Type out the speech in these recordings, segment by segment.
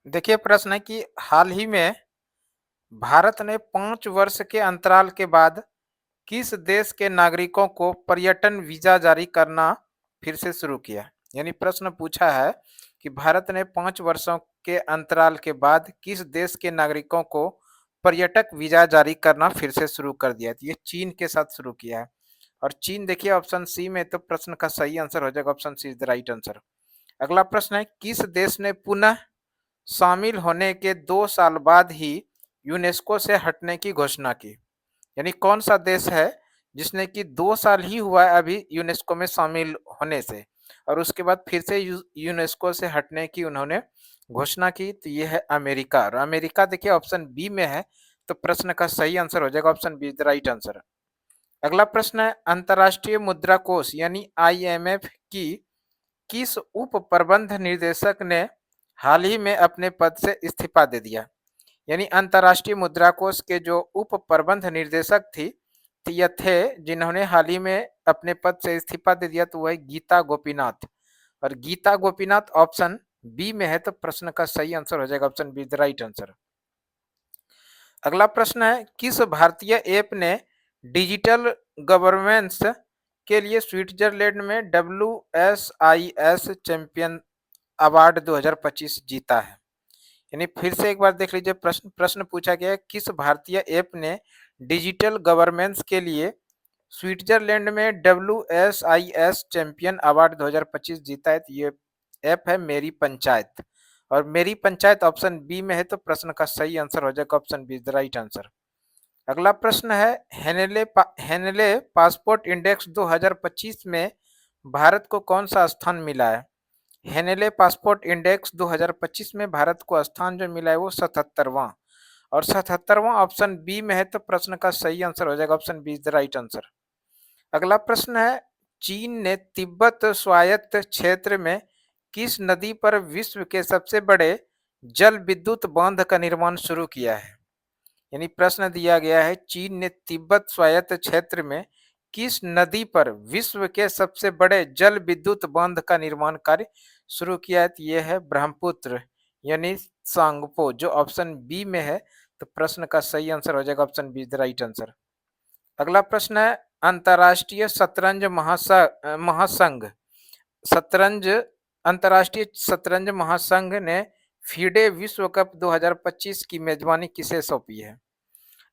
देखिए प्रश्न है कि हाल ही में भारत ने 5 वर्ष के अंतराल के बाद किस देश के नागरिकों को पर्यटन वीजा जारी करना फिर से शुरू किया? यानी प्रश्न पूछा है कि भारत ने 5 वर्षों के अंतराल के बाद किस देश के नागरिकों को पर्यटक वीजा जारी करना फिर से शुरू कर दिया? तो ये चीन के साथ शुरू किया है और चीन देखिए ऑप्शन सी में तो प्रश्न का सही आंसर हो जाएगा option C is the right answer. अगला प्रश्न है किस देश ने पुनः शामिल होने के 2 साल बाद ही यूनेस्को से हटने की घोषणा की? यानी कौन-सा देश है जिसने कि 2 साल ही हुआ है अभी यूनेस्को में शामिल होने से और उसके बाद फिर से यूनेस्को से हटने की उन्होंने घोषणा की, तो ये है अमेरिका और अमेरिका देखिए ऑप्शन बी में है, तो प्रश्न का सही आंसर हो जाएगा option B is the right answer. अगला प्रश्न है अंतर्राष्ट्रीय मुद्रा कोष यानी आईएमएफ की किस उप प्रबंध निर्देशक ने हाल ही में अपने पद से इस्तीफा दे दिया? यानी अंतर्राष्ट्रीय मुद्रा कोष के जो उप प्रबंध निर्देशक थी तो यह थे जिन्होंने हाल ही में अपने पद से इस्तीफा दे दिया, तो वह गीता गोपीनाथ और गीता गोपीनाथ ऑप्शन बी में है, तो प्रश्न का सही आंसर हो जाएगा option B the right answer. अगला प्रश्न है किस भारतीय ऐप ने डिजिटल गवर्नेंस के लिए स्विट्जरलैंड में WSIS चैंपियन अवार्ड 2025 जीता है? यानी फिर से एक बार देख लीजिए प्रश्न प्रश्न पूछा गया है किस भारतीय ऐप ने डिजिटल गवर्नेंस के लिए स्विट्जरलैंड में WSIS चैंपियन अवार्ड 2025 जीता है? तो ये ऐप है मेरी पंचायत और मेरी पंचायत ऑप्शन बी में है, तो प्रश्न का सही आंसर हो जाएगा option B the right answer. अगला प्रश्न है हेनले पासपोर्ट इंडेक्स 2025 में भारत को कौन सा स्थान मिला है? हेनेले पासपोर्ट इंडेक्स 2025 में भारत को स्थान जो मिला है वो 77वां और 77वां ऑप्शन बी में है, तो प्रश्न का सही आंसर हो जाएगा option B is the right answer. अगला प्रश्न है चीन ने तिब्बत स्वायत्त क्षेत्र में किस नदी पर विश्व के सबसे बड़े जल विद्युत बांध का निर्माण शुरू किया है? यानी प्रश्न दिया गया है चीन ने तिब्बत स्वायत्त क्षेत्र में किस नदी पर विश्व के सबसे बड़े जल विद्युत बांध का निर्माण कार्य शुरू किया है? तो ये है ब्रह्मपुत्र यानी सांगपो जो ऑप्शन बी में है, तो प्रश्न का सही आंसर हो जाएगा option B the right answer. अगला प्रश्न है अंतर्राष्ट्रीय शतरंज महासंघ शतरंज अंतर्राष्ट्रीय शतरंज महासंघ ने फीडे विश्व कप 2025 की मेजबानी किसे सौंपी है?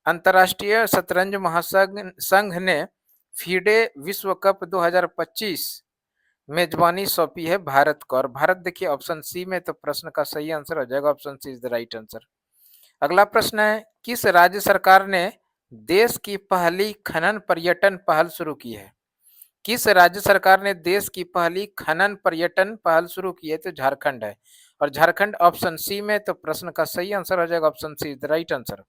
अंतर्राष्ट्रीय शतरंज महासंघ संघ ने फीडे विश्व कप 2025 मेजबानी सौंपी है भारत को और भारत देखिए ऑप्शन सी में, तो प्रश्न का सही आंसर हो जाएगा option C is the right answer. अगला प्रश्न है किस राज्य सरकार ने देश की पहली खनन पर्यटन पहल शुरू की है? किस राज्य सरकार ने देश की पहली खनन पर्यटन पहल शुरू की है? तो झारखंड है और झारखंड ऑप्शन सी में, तो प्रश्न का सही आंसर हो जाएगा option C is the right answer.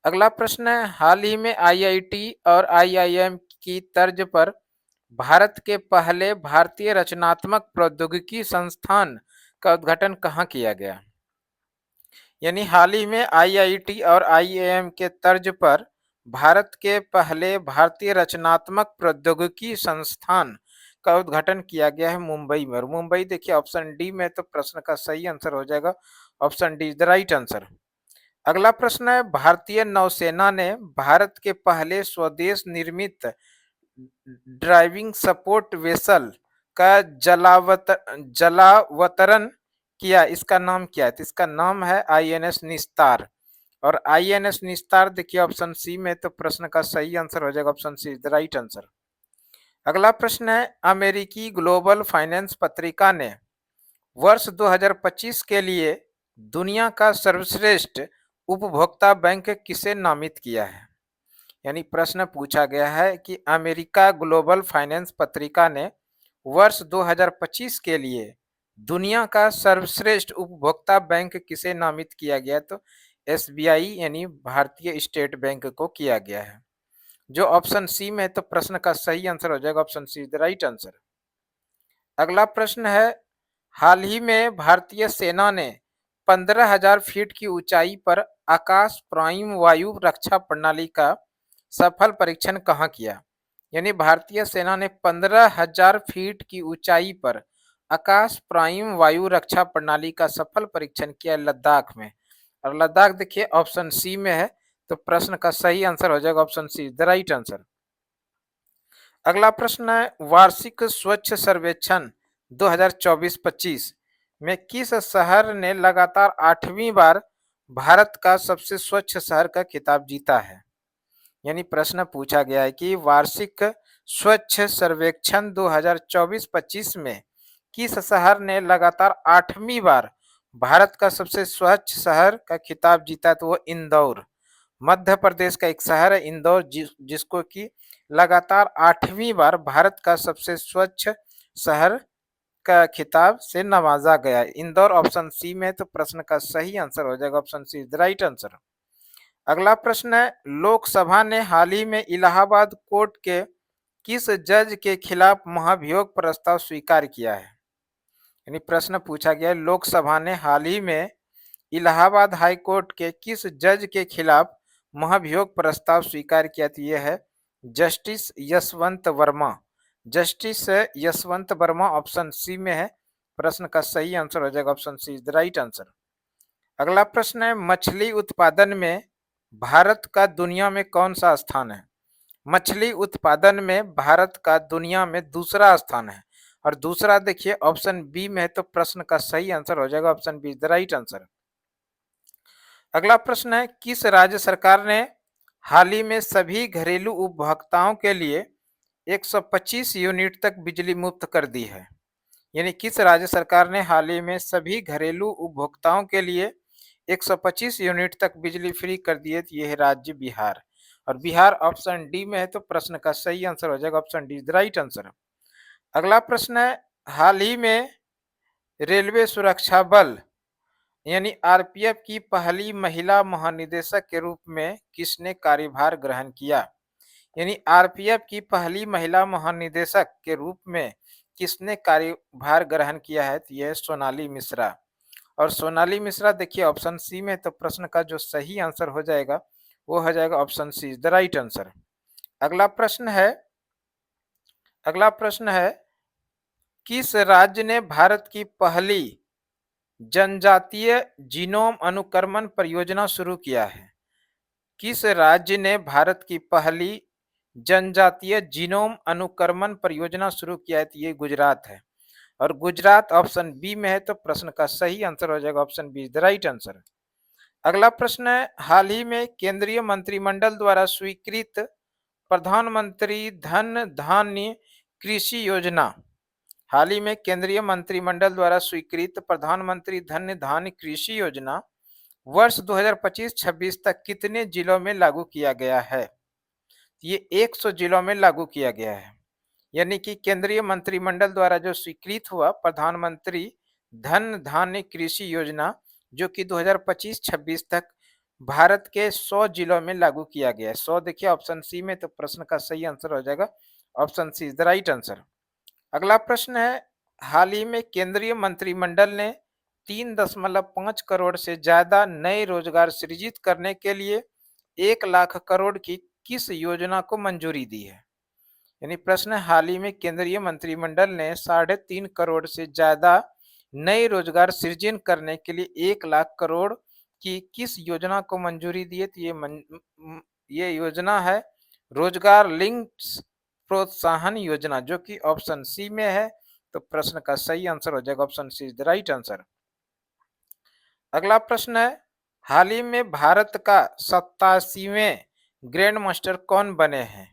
अगला प्रश्न है हाल ही में आईआईटी और आईआईएम की तर्ज पर भारत के पहले भारतीय रचनात्मक प्रौद्योगिकी संस्थान का उद्घाटन कहाँ किया गया? यानी हाल ही में आईआईटी और आईआईएम के तर्ज पर भारत के पहले भारतीय रचनात्मक प्रौद्योगिकी संस्थान का उद्घाटन किया गया है मुंबई में और मुंबई देखिए ऑप्शन डी में, तो प्रश्न का सही आंसर हो जाएगा option D is the right answer. अगला प्रश्न है भारतीय नौसेना ने भारत के पहले स्वदेश निर्मित ड्राइविंग सपोर्ट वेसल का जलावतरण किया, इसका नाम क्या है? तो इसका नाम है आईएनएस निस्तार और आईएनएस निस्तार देखिए ऑप्शन सी में, तो प्रश्न का सही आंसर हो जाएगा option C is the right answer. अगला प्रश्न है अमेरिकी ग्लोबल फाइनेंस पत्रिका ने वर्ष 2025 के लिए दुनिया का सर्वश्रेष्ठ उपभोक्ता बैंक किसे नामित किया है? यानी प्रश्न पूछा गया है कि अमेरिका ग्लोबल फाइनेंस पत्रिका ने वर्ष 2025 के लिए दुनिया का सर्वश्रेष्ठ उपभोक्ता बैंक किसे नामित किया गया? तो एसबीआई यानी भारतीय स्टेट बैंक को किया गया है जो ऑप्शन सी में है, तो प्रश्न का सही आंसर हो जाएगा option C is the right answer. अगला प्रश्न है हाल ही में भारतीय सेना ने 15,000 फीट की ऊंचाई पर आकाश प्राइम वायु रक्षा प्रणाली का सफल परीक्षण कहाँ किया? यानी भारतीय सेना ने 15,000 फीट की ऊंचाई पर आकाश प्राइम वायु रक्षा प्रणाली का सफल परीक्षण किया लद्दाख में। और लद्दाख देखिए ऑप्शन सी में है, तो प्रश्न का सही आंसर हो जाएगा option C, the right answer. अगला प्रश्न है, वार्षिक स्वच्छ सर्वेक्षण 2024-25 में किस शहर ने लगातार 8वीं बार भारत का सबसे स्वच्छ शहर का खिताब जीता है? यानी प्रश्न पूछा गया है कि वार्षिक स्वच्छ सर्वेक्षण 2024-25 में किस शहर ने लगातार 8वीं बार भारत का सबसे स्वच्छ शहर का खिताब जीता है? तो वो इंदौर, मध्य प्रदेश का एक शहर है इंदौर, जिसको कि लगातार 8वीं बार भारत का सबसे स्वच्छ शहर का खिताब से नवाजा गया है। इंदौर ऑप्शन सी में, तो प्रश्न का सही आंसर हो जाएगा option C, the right answer. अगला प्रश्न है, लोकसभा ने हाल ही में इलाहाबाद कोर्ट के किस जज के खिलाफ महाभियोग प्रस्ताव स्वीकार किया है? यानी प्रश्न पूछा गया है, लोकसभा ने हाल ही में इलाहाबाद हाई कोर्ट के किस जज के खिलाफ महाभियोग प्रस्ताव स्वीकार किया? तो यह है justice Yashwant Varma. Justice Yashwant Varma option C में है, प्रश्न का सही आंसर हो जाएगा option C, the right answer. अगला प्रश्न है, मछली उत्पादन में भारत का दुनिया में कौन सा स्थान है? मछली उत्पादन में भारत का दुनिया में दूसरा स्थान है, और दूसरा देखिए ऑप्शन बी में है, तो प्रश्न का सही आंसर हो जाएगा option B, the right answer. अगला प्रश्न है, किस राज्य सरकार ने हाल ही में सभी घरेलू उपभोक्ताओं के लिए 125 यूनिट तक बिजली मुफ्त कर दी है? यानी किस राज्य सरकार ने हाल ही में सभी घरेलू उपभोक्ताओं के लिए 125 यूनिट तक बिजली फ्री कर दी है? तो यह है राज्य बिहार, और बिहार ऑप्शन डी में है, तो प्रश्न का सही आंसर हो जाएगा option D, the right answer. अगला प्रश्न है, हाल ही में रेलवे सुरक्षा बल यानी आरपीएफ की पहली महिला महानिदेशक के रूप में किसने कार्यभार ग्रहण किया? यानी आरपीएफ की पहली महिला महानिदेशक के रूप में किसने कार्यभार ग्रहण किया है? तो यह सोनाली मिश्रा, और सोनाली मिश्रा देखिए ऑप्शन सी में, तो प्रश्न का जो सही आंसर हो जाएगा वो हो जाएगा option C, the right answer. अगला प्रश्न है, अगला प्रश्न है, किस राज्य ने भारत की पहली जनजातीय जीनोम अनुक्रमण परियोजना शुरू किया है? किस राज्य ने भारत की पहली जनजातीय जीनोम अनुक्रमण परियोजना शुरू किया है? तो ये गुजरात है, और गुजरात ऑप्शन बी में है, तो प्रश्न का सही आंसर हो जाएगा option B, the right answer. अगला प्रश्न है, हाल ही में केंद्रीय मंत्रिमंडल द्वारा स्वीकृत प्रधानमंत्री धन धान्य कृषि योजना, हाल ही में केंद्रीय मंत्रिमंडल द्वारा स्वीकृत प्रधानमंत्री धन धान्य कृषि योजना वर्ष 2025-26 तक कितने जिलों में लागू किया गया है? ये 100 जिलों में लागू किया गया है। यानी कि केंद्रीय मंत्रिमंडल द्वारा जो स्वीकृत हुआ प्रधानमंत्री धन धान्य कृषि योजना, जो कि 2025-26 तक भारत के 100 जिलों में लागू किया गया है। 100 देखिए ऑप्शन सी में, तो प्रश्न का सही आंसर हो जाएगा option C, the right answer. अगला प्रश्न है, हाल ही में केंद्रीय मंत्रिमंडल ने 3.5 करोड़ से ज्यादा नए रोजगार सृजित करने के लिए 1 लाख करोड़ की किस योजना को मंजूरी दी है? यानी प्रश्न है, हाल ही में केंद्रीय मंत्रिमंडल ने 3.5 करोड़ से ज्यादा नए रोजगार सृजन करने के लिए 1 लाख करोड़ की किस योजना को मंजूरी दी है? तो ये योजना है रोजगार लिंक्ड प्रोत्साहन योजना, जो कि ऑप्शन सी में है, तो प्रश्न का सही आंसर हो जाएगा option C, the right answer. अगला प्रश्न है, हाल ही में भारत का 87वें ग्रैंड मास्टर कौन बने हैं?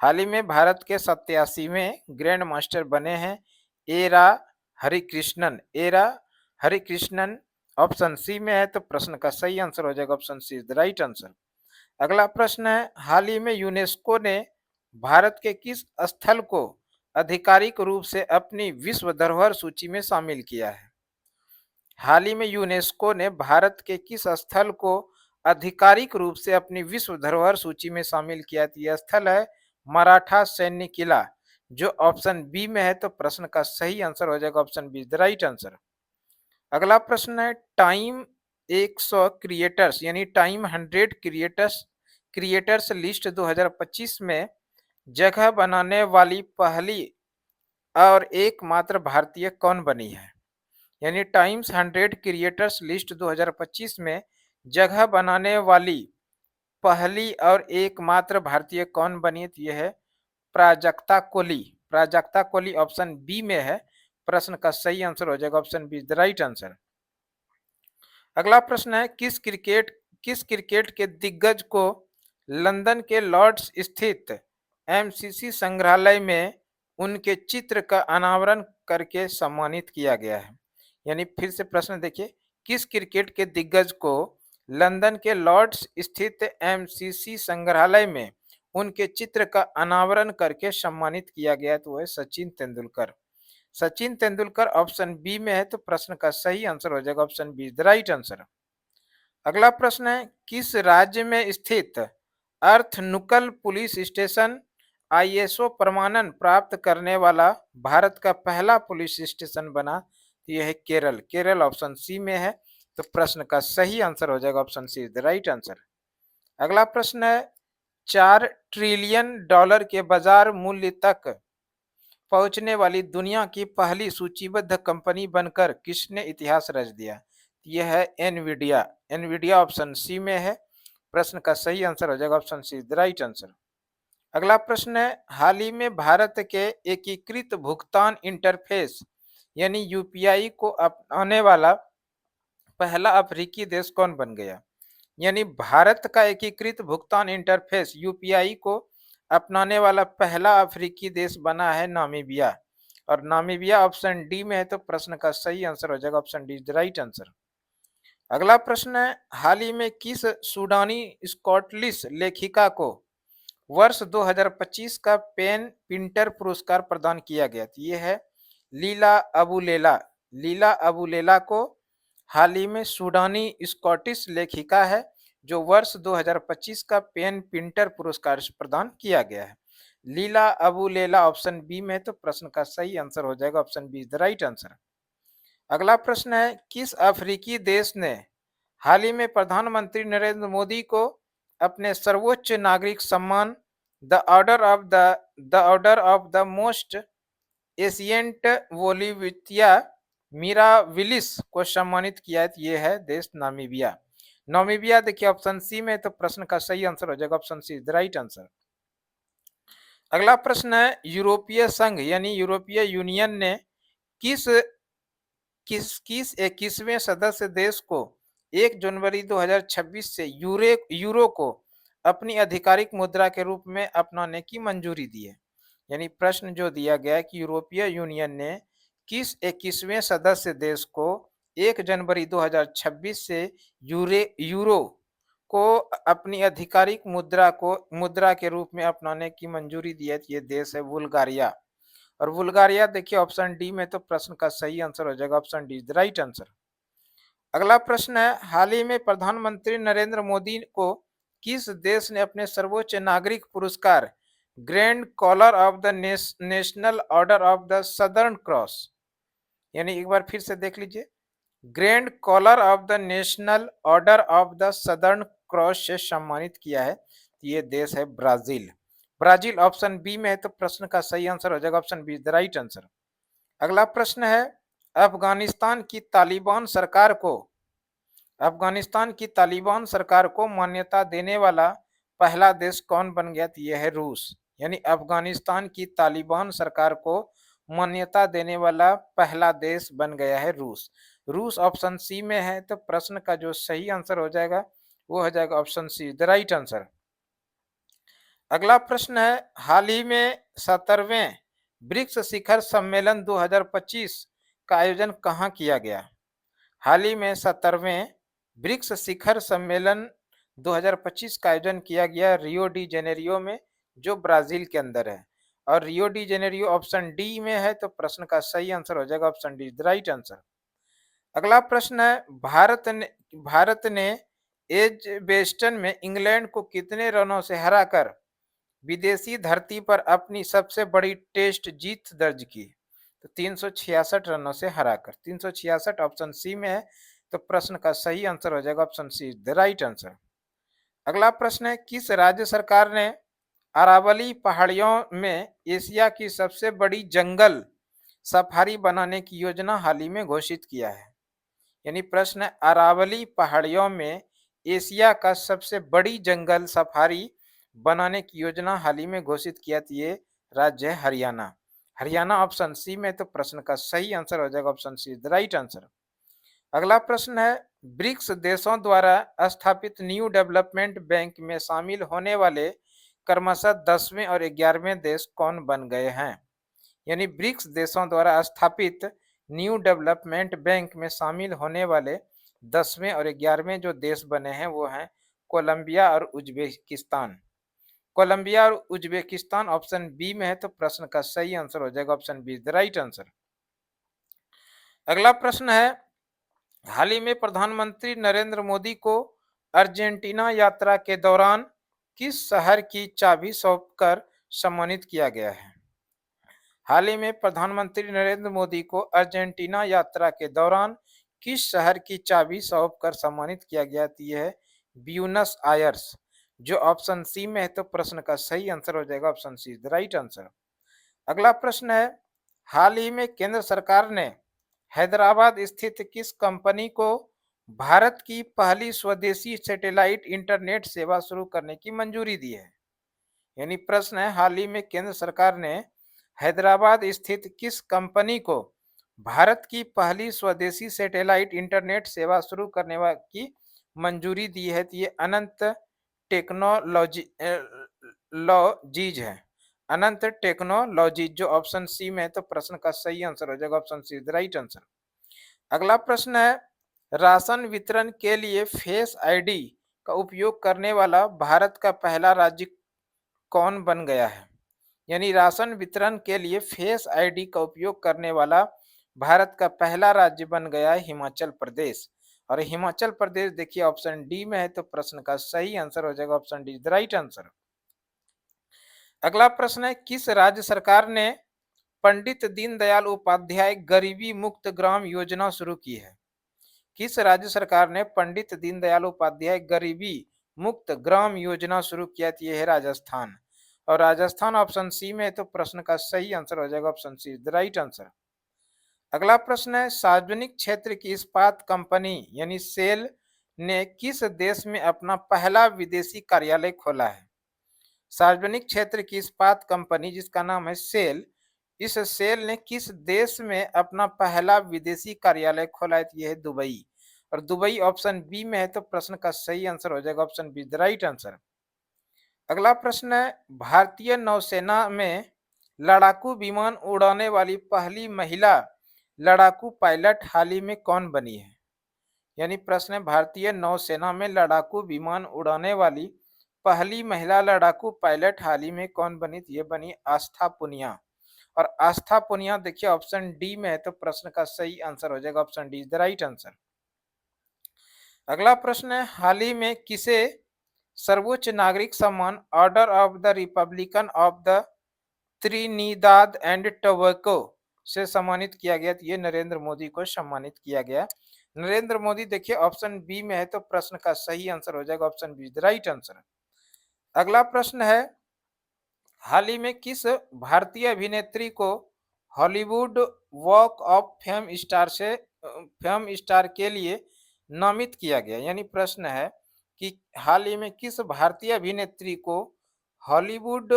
हाल ही में भारत के 87वें ग्रैंड मास्टर बने हैं एरा हरिकृष्णन। एरा हरिकृष्णन ऑप्शन सी में है, तो प्रश्न का सही आंसर हो जाएगा option C, the right answer. अगला प्रश्न है, हाल ही में यूनेस्को ने भारत के किस स्थल को आधिकारिक रूप से अपनी विश्व धरोहर सूची में शामिल किया है? हाल ही में यूनेस्को ने भारत के किस स्थल को आधिकारिक रूप से अपनी विश्व धरोहर सूची में शामिल किया? यह स्थल है मराठा सैन्य किला, जो ऑप्शन बी में है, तो प्रश्न का सही आंसर हो जाएगा option B, the right answer. अगला प्रश्न है, टाइम 100 क्रिएटर्स यानी टाइम 100 क्रिएटर्स लिस्ट 2025 में जगह बनाने वाली पहली और एकमात्र भारतीय कौन बनी है? यानी टाइम्स 100 क्रिएटर्स लिस्ट 2025 में जगह बनाने वाली पहली और एकमात्र भारतीय कौन बनी? तो यह है प्राजक्ता कोली। प्राजक्ता कोली ऑप्शन बी में है। प्रश्न का सही आंसर हो जाएगा option B the right answer. अगला प्रश्न है किस क्रिकेट के दिग्गज को लंदन के लॉर्ड्स स्थित एमसीसी संग्रहालय में उनके चित्र का अनावरण करके सम्मानित किया गया है? यानी फिर से प्रश्न देखिए, किस क्रिकेट के दिग्गज को लंदन के लॉर्ड्स स्थित एमसीसी संग्रहालय में उनके चित्र का अनावरण करके सम्मानित किया गया? तो वह सचिन तेंदुलकर। सचिन तेंदुलकर ऑप्शन बी में है, तो प्रश्न का सही आंसर हो जाएगा option B the right answer. अगला प्रश्न है किस राज्य में स्थित अर्थनुकल पुलिस स्टेशन आईएसओ प्रमाणन प्राप्त करने वाला भारत का पहला पुलिस स्टेशन बना? तो यह है केरल। केरल ऑप्शन सी में है, तो प्रश्न का सही आंसर हो जाएगा option C the right answer. अगला प्रश्न है 4 ट्रिलियन डॉलर के बाजार मूल्य तक पहुंचने वाली दुनिया की पहली सूचीबद्ध कंपनी बनकर किसने इतिहास रच दिया? यह है एनवीडिया। एनवीडिया ऑप्शन सी में है। प्रश्न का सही आंसर हो जाएगा option C the right answer. अगला प्रश्न है हाल ही में भारत के एकीकृत भुगतान इंटरफेस यानी यूपीआई को अपनाने वाला पहला अफ्रीकी देश कौन बन गया? यानी भारत का एकीकृत भुगतान इंटरफेस यूपीआई को अपनाने वाला पहला अफ्रीकी देश बना है नामीबिया। और नामीबिया ऑप्शन डी में है, तो प्रश्न का सही आंसर हो जाएगा option D the right answer. अगला प्रश्न है हाल ही में किस सूडानी स्कॉटलिश लेखिका को वर्ष 2025 का पेन पिंटर पुरस्कार प्रदान किया गया? तो ये है लीला अबू लेला। लीला अबू लेला को हाल ही में सूडानी स्कॉटिश लेखिका है जो वर्ष 2025 का पेन पिंटर पुरस्कार प्रदान किया गया है। लीला अबू लेला ऑप्शन बी में है, तो प्रश्न का सही आंसर हो जाएगा option B the right answer. अगला प्रश्न है किस अफ्रीकी देश ने हाल ही में प्रधानमंत्री नरेंद्र मोदी को अपने सर्वोच्च नागरिक सम्मान the order of the most ancient Welwitschia mirabilis को सम्मानित किया है? ये है देश नामीबिया। नामीबिया देखिए ऑप्शन सी में, तो प्रश्न का सही आंसर हो जाएगा option C the right answer. अगला प्रश्न है यूरोपीय संघ यानी यूरोपीय यूनियन ने किस किस किस 21वें सदस्य देश को 1 जनवरी 2026 से यूरो को अपनी आधिकारिक मुद्रा के रूप में अपनाने की मंजूरी दी है? यानी प्रश्न जो दिया गया है कि यूरोपीय यूनियन ने किस 21वें सदस्य देश को 1 जनवरी 2026 से यूरो को अपनी आधिकारिक मुद्रा के रूप में अपनाने की मंजूरी दी है? ये देश है बुल्गारिया। और बुल्गारिया देखिए ऑप्शन डी में, तो प्रश्न का सही आंसर हो जाएगा option D the right answer. अगला प्रश्न है हाल ही में प्रधानमंत्री नरेंद्र मोदी को किस देश ने अपने सर्वोच्च नागरिक पुरस्कार Grand Collar of the National Order of the Southern Cross यानी एक बार फिर से देख लीजिए Grand Collar of the National Order of the Southern Cross से सम्मानित किया है? ये देश है ब्राजील। ब्राजील ऑप्शन बी में है, तो प्रश्न का सही आंसर हो जाएगा option B the right answer. अगला प्रश्न है अफगानिस्तान की तालिबान सरकार को मान्यता देने वाला पहला देश कौन बन गया? तो यह है रूस। यानी अफगानिस्तान की तालिबान सरकार को मान्यता देने वाला पहला देश बन गया है रूस। रूस ऑप्शन सी में है, तो प्रश्न का जो सही आंसर हो जाएगा वो हो जाएगा option C the right answer. अगला प्रश्न है हाल ही में 17वें ब्रिक्स शिखर सम्मेलन 2025 का आयोजन कहाँ किया गया? हाल ही में 17वें ब्रिक्स शिखर सम्मेलन 2025 का आयोजन किया गया रियो डी जेनेरियो में जो ब्राजील के अंदर है। और Rio de Janeiro option D में है, तो प्रश्न का सही आंसर हो जाएगा option D the right answer. अगला प्रश्न है भारत ने एजबेस्टन में इंग्लैंड को कितने रनों से हराकर विदेशी धरती पर अपनी सबसे बड़ी टेस्ट जीत दर्ज की? तो 366 रनों से हराकर। 366 ऑप्शन सी में है, तो प्रश्न का सही आंसर हो जाएगा option C the right answer. अगला प्रश्न है किस राज्य सरकार ने अरावली पहाड़ियों में एशिया की सबसे बड़ी जंगल सफारी बनाने की योजना हाल ही में घोषित किया है? यानी प्रश्न है, अरावली पहाड़ियों में एशिया का सबसे बड़ी जंगल सफारी बनाने की योजना हाल ही में घोषित किया थी। ये राज्य है हरियाणा। हरियाणा ऑप्शन सी में, तो प्रश्न का सही आंसर हो जाएगा option C the right answer. अगला प्रश्न है, ब्रिक्स देशों द्वारा स्थापित न्यू डेवलपमेंट बैंक में शामिल होने वाले क्रमशः 10वें और 11वें देश कौन बन गए हैं? यानी ब्रिक्स देशों द्वारा स्थापित न्यू डेवलपमेंट बैंक में शामिल होने वाले 10वें और 11वें जो देश बने हैं वो हैं कोलंबिया और उज्बेकिस्तान। कोलंबिया और उज्बेकिस्तान ऑप्शन बी में है, तो प्रश्न का सही आंसर हो जाएगा option B the right answer. अगला प्रश्न है, हाल ही में प्रधानमंत्री नरेंद्र मोदी को अर्जेंटीना यात्रा के दौरान किस शहर की चाबी सौंपकर सम्मानित किया गया है? हाल ही में प्रधानमंत्री नरेंद्र मोदी को अर्जेंटीना यात्रा के दौरान किस शहर की चाबी सौंपकर सम्मानित किया गया? यह है ब्यूनस आयर्स, जो ऑप्शन सी में है, तो प्रश्न का सही आंसर हो जाएगा option C the right answer. अगला प्रश्न है, हाल ही में केंद्र सरकार ने हैदराबाद स्थित किस कंपनी को भारत की पहली स्वदेशी सैटेलाइट इंटरनेट सेवा शुरू करने की मंजूरी दी है? यानी प्रश्न है, हाल ही में केंद्र सरकार ने हैदराबाद स्थित किस कंपनी को भारत की पहली स्वदेशी सैटेलाइट इंटरनेट सेवा शुरू करने की मंजूरी दी है? तो ये अनंत टेक्नोलॉजी लॉजीज है, अनंत टेक्नोलॉजीज, जो ऑप्शन सी में है, तो प्रश्न का सही आंसर हो जाएगा option C the right answer. अगला प्रश्न है, राशन वितरण के लिए फेस आईडी का उपयोग करने वाला भारत का पहला राज्य कौन बन गया है? यानी राशन वितरण के लिए फेस आईडी का उपयोग करने वाला भारत का पहला राज्य बन गया है हिमाचल प्रदेश। और हिमाचल प्रदेश देखिए ऑप्शन डी में है, तो प्रश्न का सही आंसर हो जाएगा option D the right answer. अगला प्रश्न है, किस राज्य सरकार ने पंडित दीनदयाल उपाध्याय गरीबी मुक्त ग्राम योजना शुरू की है? किस राज्य सरकार ने पंडित दीनदयाल उपाध्याय गरीबी मुक्त ग्राम योजना शुरू किया थी? यह है राजस्थान। और राजस्थान ऑप्शन सी में है, तो प्रश्न का सही आंसर हो जाएगा option C the right answer. अगला प्रश्न है, सार्वजनिक क्षेत्र की इस्पात कंपनी यानी सेल ने किस देश में अपना पहला विदेशी कार्यालय खोला है? सार्वजनिक क्षेत्र की इस्पात कंपनी जिसका नाम है सेल, इस सेल ने किस देश में अपना पहला विदेशी कार्यालय खोला है? यह है दुबई। और दुबई ऑप्शन बी में है, तो प्रश्न का सही आंसर हो जाएगा option B the right answer. अगला प्रश्न है, भारतीय नौसेना में लड़ाकू विमान उड़ाने वाली पहली महिला लड़ाकू पायलट हाल ही में कौन बनी है? यानी प्रश्न है, भारतीय नौसेना में लड़ाकू विमान उड़ाने वाली पहली महिला लड़ाकू पायलट हाल ही में कौन बनी? ये बनी आस्था पुनिया। और आस्था पुनिया देखिए ऑप्शन डी में है, तो प्रश्न का सही आंसर हो जाएगा option D the right answer. अगला प्रश्न है, हाल ही में किसे सर्वोच्च नागरिक सम्मान order of the Republican of the Trinidad and Tobago से सम्मानित किया गया? तो ये नरेंद्र मोदी को सम्मानित किया गया। नरेंद्र मोदी देखिए ऑप्शन बी में है, तो प्रश्न का सही आंसर हो जाएगा option B the right answer. अगला प्रश्न है, हाल ही में किस भारतीय अभिनेत्री को Hollywood walk of fame star के लिए नामित किया गया? यानी प्रश्न है कि हाल ही में किस भारतीय अभिनेत्री को Hollywood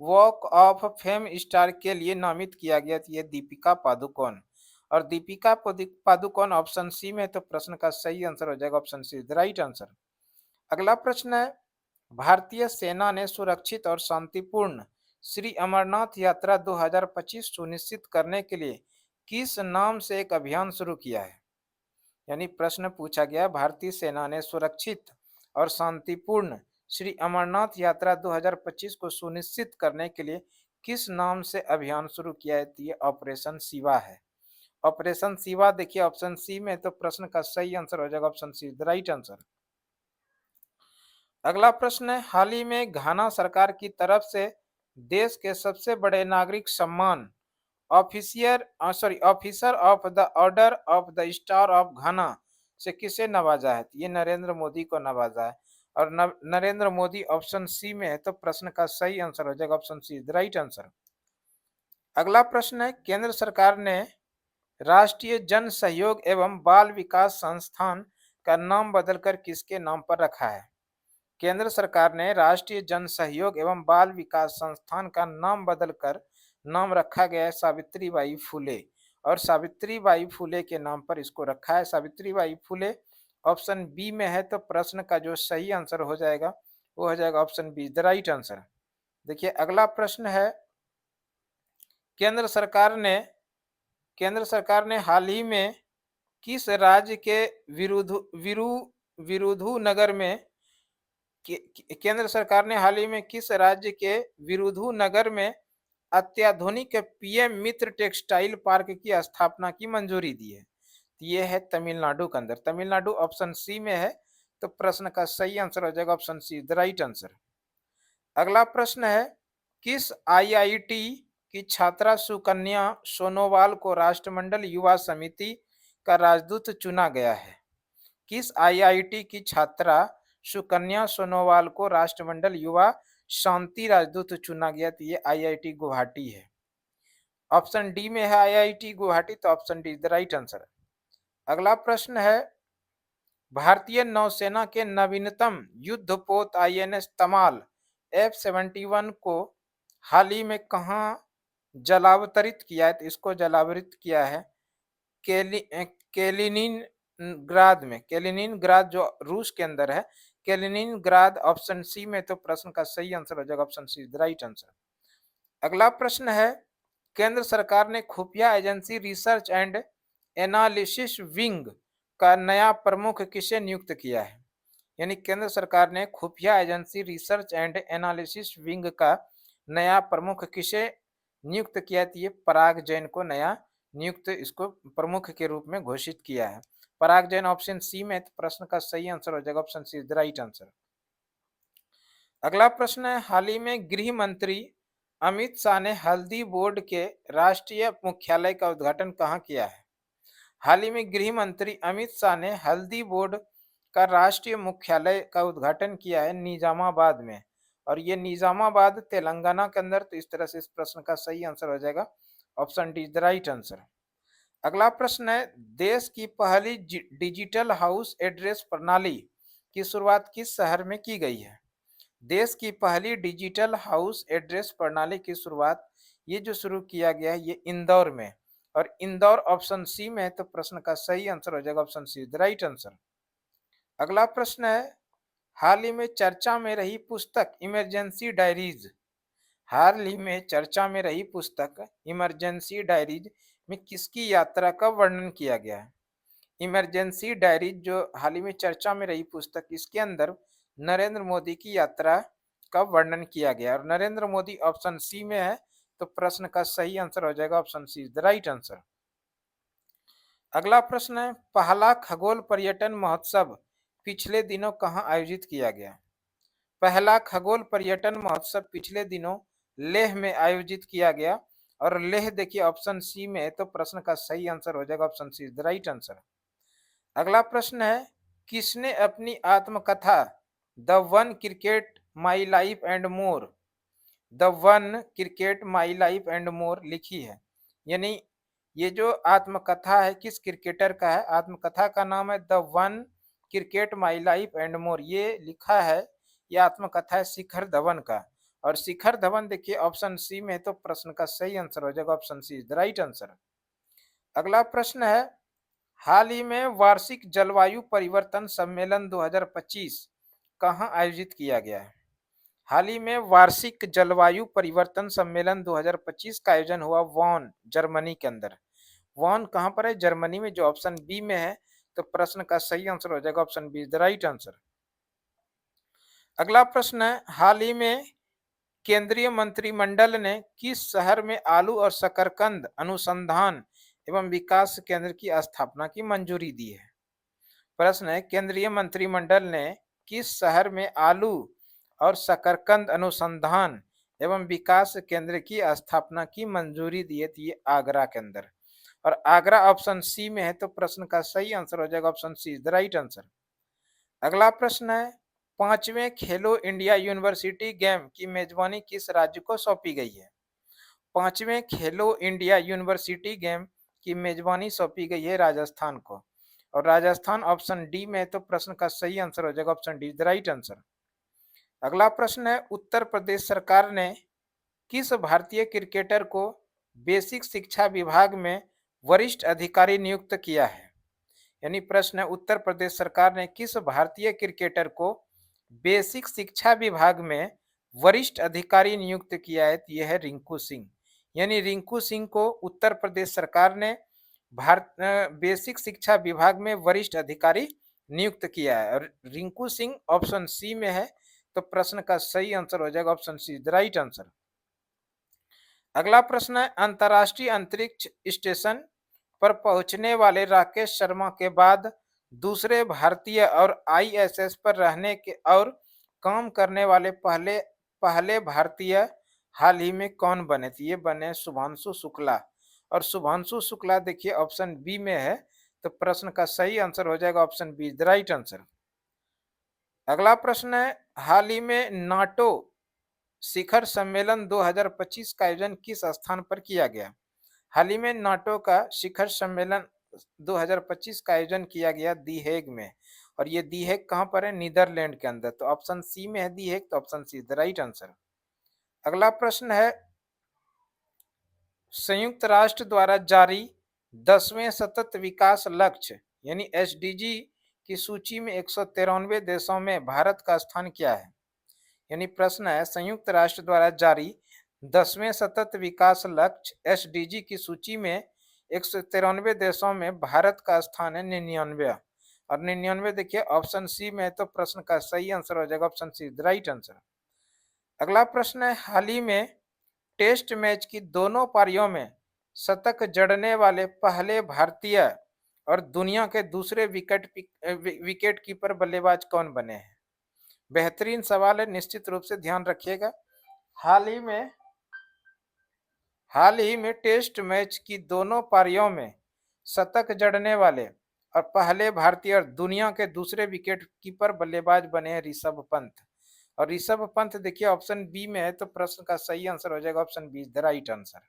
walk of fame star के लिए नामित किया गया? ये दीपिका पादुकोण। और दीपिका पादुकोण ऑप्शन सी में, तो प्रश्न का सही आंसर हो जाएगा option C the right answer. अगला प्रश्न है, भारतीय सेना ने सुरक्षित और शांतिपूर्ण श्री अमरनाथ यात्रा 2025 सुनिश्चित करने के लिए किस नाम से एक अभियान शुरू किया है? यानी प्रश्न पूछा गया, भारतीय सेना ने सुरक्षित और शांतिपूर्ण श्री अमरनाथ यात्रा 2025 को सुनिश्चित करने के लिए किस नाम से अभियान शुरू किया है? ये ऑपरेशन शिवा है। ऑपरेशन शिवा देखिए ऑप्शन सी में, तो प्रश्न का सही आंसर हो जाएगा option C the right answer. अगला प्रश्न है, हाल ही में घाना सरकार की तरफ से देश के सबसे बड़े नागरिक सम्मान officer of the order of the star of घाना से किसे नवाजा है? ये नरेंद्र मोदी को नवाजा है। और नरेंद्र मोदी ऑप्शन सी में है, तो प्रश्न का सही आंसर हो जाएगा option C the right answer. अगला प्रश्न है, केंद्र सरकार ने राष्ट्रीय जन सहयोग एवं बाल विकास संस्थान का नाम बदलकर किसके नाम पर रखा है? केंद्र सरकार ने राष्ट्रीय जन सहयोग एवं बाल विकास संस्थान का नाम बदलकर नाम रखा गया है सावित्रीबाई फुले, और सावित्रीबाई फुले के नाम पर इसको रखा है। सावित्रीबाई फुले ऑप्शन बी में है, तो प्रश्न का जो सही आंसर हो जाएगा वो हो जाएगा option B, the right answer. देखिए अगला प्रश्न है, केंद्र सरकार ने केंद्र सरकार ने हाल ही में किस राज्य के विरुधु नगर में केंद्र सरकार ने हाल ही में किस राज्य के विरुधु नगर में अत्याधुनिक पीएम मित्र टेक्सटाइल पार्क की स्थापना की मंजूरी दी है? ये है तमिलनाडु के अंदर। तमिलनाडु ऑप्शन सी में है, तो प्रश्न का सही आंसर हो जाएगा option C, the right answer. अगला प्रश्न है, किस आईआईटी की छात्रा सुकन्या सोनोवाल को राष्ट्रमंडल युवा समिति का राजदूत चुना गया है? किस आईआईटी की छात्रा सुकन्या सोनोवाल को राष्ट्रमंडल युवा शांति राजदूत चुना गया? तो ये आईआईटी गुवाहाटी है। ऑप्शन डी में है आईआईटी गुवाहाटी, तो option D the right answer. अगला प्रश्न है, भारतीय नौसेना के नवीनतम युद्धपोत आईएनएस तमाल F-71 को हाल ही में कहाँ जलावतरित किया है? तो इसको जलावरित किया है कैलिनिनग्राद में। कैलिनिनग्राद जो रूस के अंदर है, कैलिनिनग्राद ऑप्शन सी में, तो प्रश्न का सही आंसर हो जाएगा option C, the right answer. अगला प्रश्न है, केंद्र सरकार ने खुफिया agency Research and Analysis Wing का नया प्रमुख किसे नियुक्त किया है? यानी केंद्र सरकार ने खुफिया agency Research and Analysis Wing का नया प्रमुख किसे नियुक्त किया? ये पराग जैन को नया नियुक्त इसको प्रमुख के रूप में घोषित किया है। पराग जैन ऑप्शन सी में, तो प्रश्न का सही आंसर हो जाएगा option C, the right answer. अगला प्रश्न है, हाल ही में गृह मंत्री अमित शाह ने हल्दी बोर्ड के राष्ट्रीय मुख्यालय का उद्घाटन कहाँ किया है? हाल ही में गृह मंत्री अमित शाह ने हल्दी बोर्ड का राष्ट्रीय मुख्यालय का उद्घाटन किया है निजामाबाद में, और ये निजामाबाद तेलंगाना के अंदर। तो इस तरह से इस प्रश्न का सही आंसर हो जाएगा option D, the right answer. अगला प्रश्न है, देश की पहली डिजिटल हाउस एड्रेस प्रणाली की शुरुआत किस शहर में की गई है? देश की पहली डिजिटल हाउस एड्रेस प्रणाली की शुरुआत ये जो शुरू किया गया है ये इंदौर में, और इंदौर ऑप्शन सी में है, तो प्रश्न का सही आंसर हो जाएगा option C, the right answer. अगला प्रश्न है, हाल ही में चर्चा में रही पुस्तक इमरजेंसी डायरीज, हाल ही में चर्चा में रही पुस्तक इमरजेंसी डायरीज में किसकी यात्रा का वर्णन किया गया है? इमरजेंसी डायरीज जो हाल ही में चर्चा में रही पुस्तक, इसके अंदर नरेंद्र मोदी की यात्रा का वर्णन किया गया, और नरेंद्र मोदी ऑप्शन सी में है, तो प्रश्न का सही आंसर हो जाएगा option C, the right answer. अगला प्रश्न है, पहला खगोल पर्यटन महोत्सव पिछले दिनों कहाँ आयोजित किया गया? पहला खगोल पर्यटन महोत्सव पिछले दिनों लेह में आयोजित किया गया, और लेह देखिए ऑप्शन सी में है, तो प्रश्न का सही आंसर हो जाएगा option C, the right answer. अगला प्रश्न है, किसने अपनी आत्मकथा The One Cricket My Life and More, The One Cricket My Life and More लिखी है? यानी ये जो आत्मकथा है किस क्रिकेटर का है? आत्मकथा का नाम है the One Cricket My Life and मोर, ये लिखा है, ये आत्मकथा है शिखर धवन का, और शिखर धवन देखिए ऑप्शन सी में है, तो प्रश्न का सही आंसर हो जाएगा option C, the right answer. अगला प्रश्न है, हाल ही में वार्षिक जलवायु परिवर्तन सम्मेलन 2025 कहाँ आयोजित किया गया है? हाल ही में वार्षिक जलवायु परिवर्तन सम्मेलन 2025 का आयोजन हुआ वॉन, जर्मनी के अंदर। वॉन कहाँ पर है? जर्मनी में, जो ऑप्शन बी में है, तो प्रश्न का सही आंसर हो जाएगा option B, the right answer. अगला प्रश्न है, हाल ही में केंद्रीय मंत्रिमंडल ने किस शहर में आलू और शकरकंद अनुसंधान एवं विकास केंद्र की स्थापना की मंजूरी दी है? प्रश्न है, केंद्रीय मंत्रिमंडल ने किस शहर में आलू और शकरकंद अनुसंधान एवं विकास केंद्र की स्थापना की मंजूरी दी है? तो ये आगरा के अंदर, और आगरा ऑप्शन सी में है, तो प्रश्न का सही आंसर हो जाएगा option C, the right answer. अगला प्रश्न है, 5वें खेलो इंडिया यूनिवर्सिटी गेम की मेजबानी किस राज्य को सौंपी गई है? 5वें खेलो इंडिया यूनिवर्सिटी गेम की मेजबानी सौंपी गई है राजस्थान को। और राजस्थान ऑप्शन डी में है, तो प्रश्न का सही आंसर हो जाएगा option D is the right answer. अगला प्रश्न है, उत्तर प्रदेश सरकार ने किस भारतीय क्रिकेटर को बेसिक शिक्षा विभाग में वरिष्ठ अधिकारी नियुक्त किया है? यानी प्रश्न है, उत्तर प्रदेश सरकार ने किस भारतीय क्रिकेटर को बेसिक शिक्षा विभाग में वरिष्ठ अधिकारी नियुक्त किया है? तो यह है रिंकू सिंह। यानी रिंकू सिंह को उत्तर प्रदेश सरकार ने बेसिक शिक्षा विभाग में वरिष्ठ अधिकारी नियुक्त किया है और रिंकू सिंह ऑप्शन सी में है, तो प्रश्न का सही आंसर हो जाएगा option C the right answer. अगला प्रश्न है, अंतर्राष्ट्रीय अंतरिक्ष स्टेशन पर पहुंचने वाले राकेश शर्मा के बाद दूसरे भारतीय और आईएसएस पर रहने के और काम करने वाले पहले पहले भारतीय हाल ही में कौन बने थे? ये बने शुभांशु शुक्ला। और शुभांशु शुक्ला देखिए ऑप्शन बी में है, तो प्रश्न का सही आंसर हो जाएगा option B the right answer. अगला प्रश्न है, हाल ही में नाटो शिखर सम्मेलन 2025 का आयोजन किस स्थान पर किया गया? हाल ही में नाटो का शिखर सम्मेलन 2025 का आयोजन किया गया दी हेग में। और ये दी हेग कहाँ पर है? नीदरलैंड के अंदर। तो ऑप्शन सी में है दी हेग, तो option C the right answer. अगला प्रश्न है, संयुक्त राष्ट्र द्वारा जारी 10वें सतत विकास लक्ष्य यानी एसडीजी की सूची में 193 देशों में भारत का स्थान क्या है? यानी प्रश्न है, संयुक्त राष्ट्र द्वारा जारी 10वें सतत विकास लक्ष्य एसडीजी की सूची में 193 देशों में भारत का स्थान है 99। और 99 देखिए ऑप्शन सी में है, तो प्रश्न का सही आंसर हो जाएगा option C the right answer. अगला प्रश्न है, हाल ही में टेस्ट मैच की दोनों पारियों में शतक जड़ने वाले पहले भारतीय और दुनिया के दूसरे विकेट कीपर बल्लेबाज कौन बने हैं? बेहतरीन सवाल है, निश्चित रूप से ध्यान रखिएगा। हाल ही में टेस्ट मैच की दोनों पारियों में शतक जड़ने वाले और पहले भारतीय और दुनिया के दूसरे विकेट कीपर बल्लेबाज बने हैं ऋषभ पंत। और ऋषभ पंत देखिए ऑप्शन बी में है, तो प्रश्न का सही आंसर हो जाएगा option B the right answer.